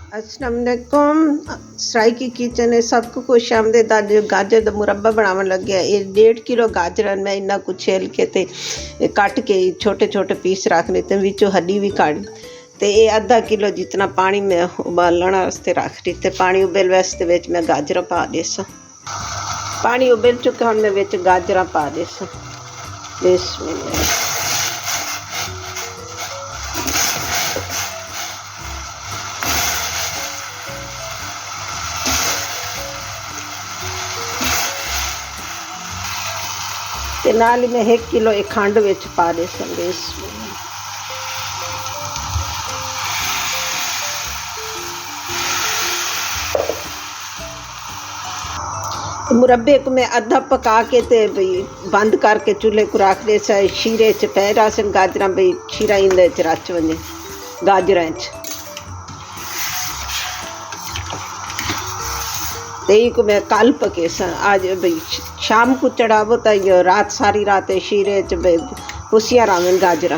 अस्सलाम वालेकुम। सराय की किचन है, सबको खुश आमदेद। अज गाजर का मुरब्बा बनावन लगे। ये 1.5 किलो गाजर मैं इन्ना कुछ छेल के ते कट के छोटे छोटे पीस रख लेते, विचों हड्डी भी काट ते ये आधा किलो जितना पानी में उबालने वास्ते रख दी। ते पानी उबल वास्ते विच मैं गाजर पा देसा। पानी उबल चुका, हम मैं विच गाजर पा देसा। बिस्मिल्लाह। ते नाल ही मैं 1 किलो खंड विच पा दे संदेश। मुरब्बे को मैं अद्धा पका के ते बई बंद करके चूल्हे को रख दे। शीरे च पै रासन गाजर बई शीरा इंदे च रच वने गाजर ते को मैं कल पके सा। आज बई शाम को चढ़ावो तो रात सारी रात शीरे च पुसिया रावन गाजर।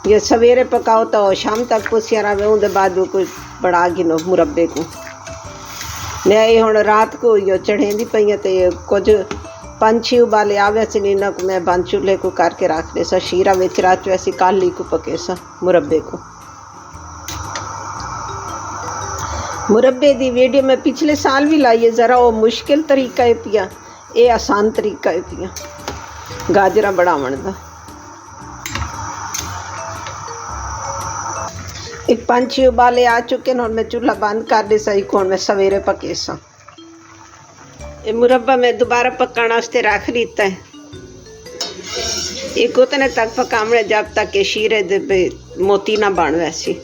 ये सवेरे पकाओ तो शाम तक पुसिया रावे। उनके बाद वो कोई बड़ा गिनो मुरब्बे को। मैं ये हुण रात को यो चढ़ेंदी पई ते कुछ 5-6 उबाले आवे से इन्हां को मैं बंद चूल्हे को करके रख दे सा। शीरा विच रच वैसी कल ही को पके सा मुरब्बे को। मुरब्बे दी वीडियो मैं पिछले साल भी लाई है। ज़रा वो मुश्किल तरीका है पिया, ये आसान तरीका है पिया गाजर बनावन दा। एक 5-6 उबाले आ चुके हैं। मैं चूल्हा बंद कर दे सही को मैं सवेरे पके सा। ये मुरब्बा मैं दोबारा पकाने वास्ते रख लीता है। एक उतने तक पकावना जब तक के शीरे दे मोती ना बन। वैसी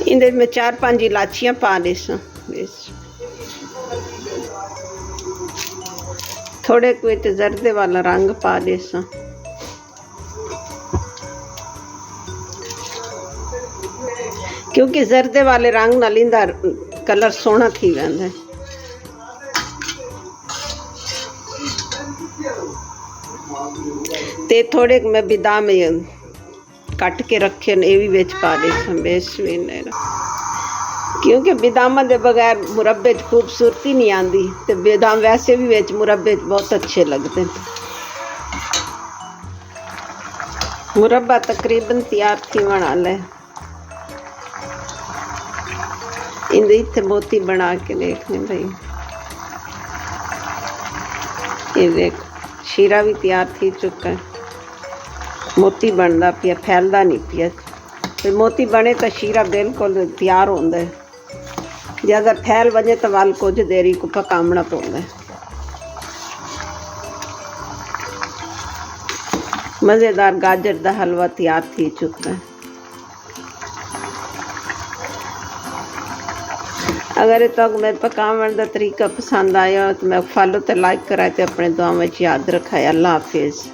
इंदे में 4-5 इलाचियाँ पा दे सा। थोड़े कोई तो जर्दे वाला रंग पा दे सा। क्योंकि जर्दे वाले रंग नाल इंदा कलर सोहना थी वैंदा है। ते थोड़े मैं बादाम कट के रखे ये भी विच पा दे सा। क्योंकि बादाम के बगैर मुरब्बे च खूबसूरती नहीं आती। तो बादाम वैसे भी विच मुरब्बे बहुत अच्छे लगते हैं। मुरब्बा तकरीबन तैयार थी बना ले। इंदे इत्थे मोती बना के देखने भाई। ये देख शीरा भी तैयार थी चुका है। मोती बनता पिया, फैलता नहीं पिया। तो मोती बने तो शीरा बिल्कुल तैयार होता है। जे अगर फैल वजे तो वाल कुछ देरी को पकावना पौंदा है। मज़ेदार गाजर का हलवा तैयार थी चुका है। अगर तो मैं पकावन का तरीका पसंद आया तो मैं फॉलो तो लाइक कराए तो अपने दुआओं में याद रखा है। अल्लाह हाफिज़।